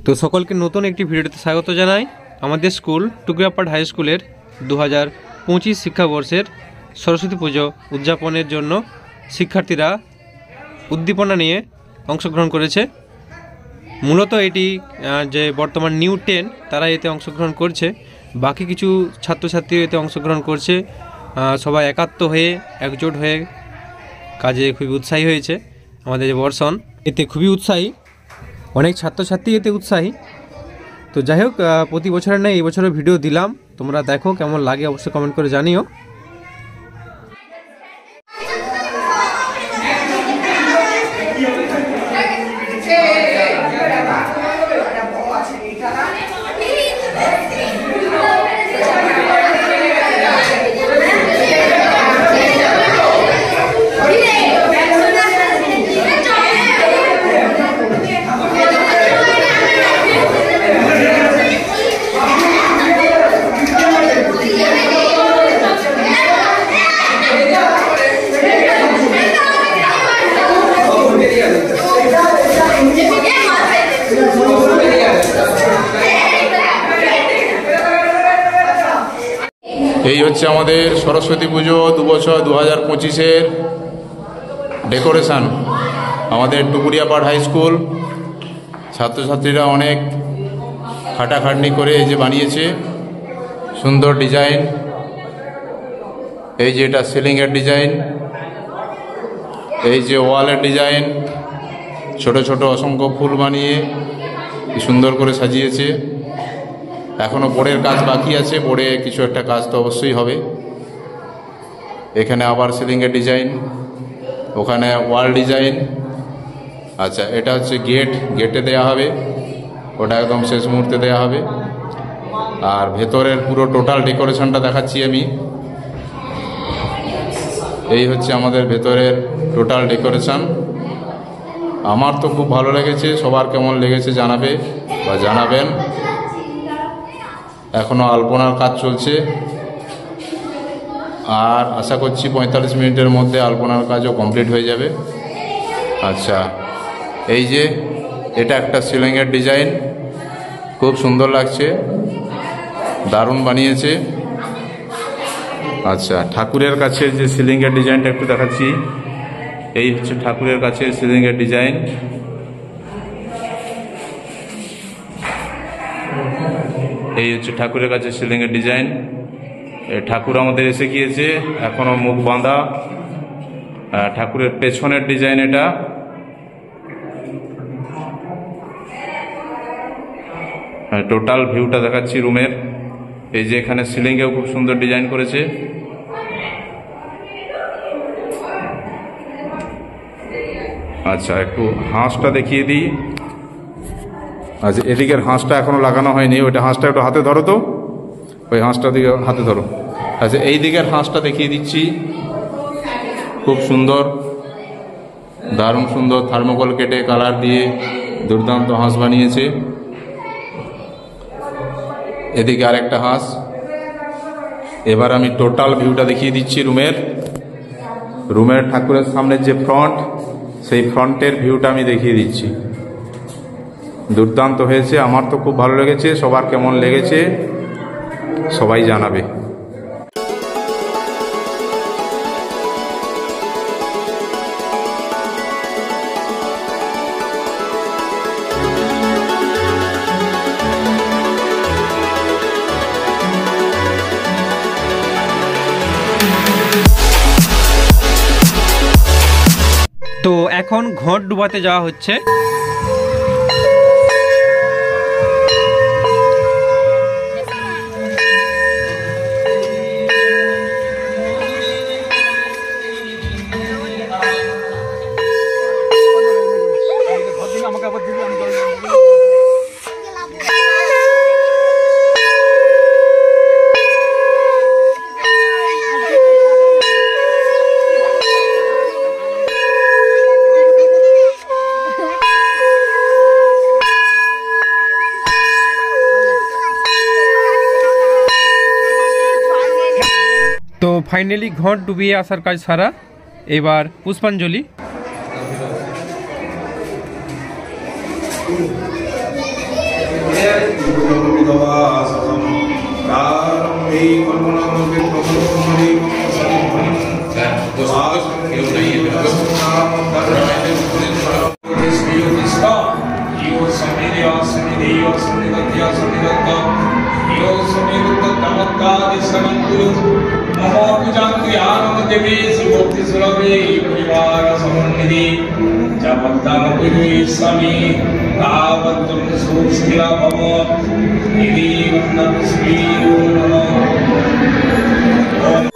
তো সকলকে নতুন একটি ভিডিওতে স্বাগত জানাই। আমাদের স্কুল টুকরিয়াপাড় হাই স্কুলের 2025 শিক্ষাবর্ষের সরস্বতী পুজো উদযাপনের জন্য শিক্ষার্থীরা উদ্দীপনা নিয়ে অংশগ্রহণ করেছে। মূলত এটি যে বর্তমান নিউ 10 তারা এতে অংশগ্রহণ করছে, বাকি কিছু ছাত্রছাত্রী এতে অংশগ্রহণ করছে। সবাই একাত্ম হয়ে একজোট হয়ে কাজে খুবই উৎসাহী হয়েছে। আমাদের যে বর্ষণ এতে খুবই উৎসাহী, অনেক ছাত্রছাত্রী এতে উৎসাহী। তো যাই হোক, প্রতি বছরের নয় এই বছরের ভিডিও দিলাম, তোমরা দেখো কেমন লাগে অবশ্যই কমেন্ট করে জানিও। এই হচ্ছে আমাদের সরস্বতী পুজো 2025-এর ডেকোরেশন। আমাদের টুকুরিয়াপাড় হাই স্কুল ছাত্রছাত্রীরা অনেক খাটাখাটনি করে এই যে বানিয়েছে সুন্দর ডিজাইন। এই যে এটা সিলিংয়ের ডিজাইন, এই যে ওয়ালের ডিজাইন, ছোট ছোট অসংখ্য ফুল বানিয়ে সুন্দর করে সাজিয়েছে। এখনও বোর্ডের কাজ বাকি আছে, বোর্ডে কিছু একটা কাজ তো অবশ্যই হবে। এখানে আবার সিলিংয়ের ডিজাইন, ওখানে ওয়াল ডিজাইন। আচ্ছা, এটা হচ্ছে গেটে দেয়া হবে, ওটা একদম শেষ মুহূর্তে দেয়া হবে। আর ভেতরের পুরো টোটাল ডেকোরেশনটা দেখাচ্ছি আমি। এই হচ্ছে আমাদের ভেতরের টোটাল ডেকোরেশন। আমার তো খুব ভালো লেগেছে, সবার কেমন লেগেছে জানাবে বা জানাবেন। এখনও আলপনার কাজ চলছে, আর আশা করছি 45 মিনিটের মধ্যে আলপনার কাজও কমপ্লিট হয়ে যাবে। আচ্ছা, এই যে এটা একটা সিলিংয়ের ডিজাইন, খুব সুন্দর লাগছে, দারুণ বানিয়েছে। আচ্ছা, ঠাকুরের কাছে যে সিলিংয়ের ডিজাইনটা একটু দেখাচ্ছি। এই হচ্ছে ঠাকুরের কাছে সিলিংয়ের ডিজাইন। এই হচ্ছে ঠাকুরের কাছে সিলিংয়ের ডিজাইন। ঠাকুর আমাদের এসে গিয়েছে, এখনো মুখ বাঁধা। ঠাকুরের পেছনের ডিজাইন এটা। টোটাল ভিউটা দেখাচ্ছি রুমের। এই যে এখানে সিলিংয়েও খুব সুন্দর ডিজাইন করেছে। আচ্ছা, একটু হাঁসটা দেখিয়ে দিই। আচ্ছা, এদিকের হাঁসটা এখনো লাগানো হয়নি, ওইটা হাঁসটা একটু হাতে ধরো তো, ওই হাঁসটা দিকে হাতে ধরো। আচ্ছা, এই দিকের হাঁসটা দেখিয়ে দিচ্ছি, খুব সুন্দর, দারুণ সুন্দর, থার্মোকল কেটে কালার দিয়ে দুর্দান্ত হাঁস বানিয়েছে। এদিকে আরেকটা হাঁস। এবার আমি টোটাল ভিউটা দেখিয়ে দিচ্ছি রুমের ঠাকুরের সামনের যে ফ্রন্ট, সেই ফ্রন্টের ভিউটা আমি দেখিয়ে দিচ্ছি। দুর্দান্ত হয়েছে, আমার তো খুব ভালো লেগেছে। সবার কেমন লেগেছে সবাই জানাবে। তো এখন ঘট ডুবাতে যাওয়া হচ্ছে। তো ফাইনালি ঘট ডুবিয়ে আসার কাজ সারা, এবার পুষ্পাঞ্জলি। स्वामी तावत्तम सुस्थिरा भव निधि वंदन श्री ओम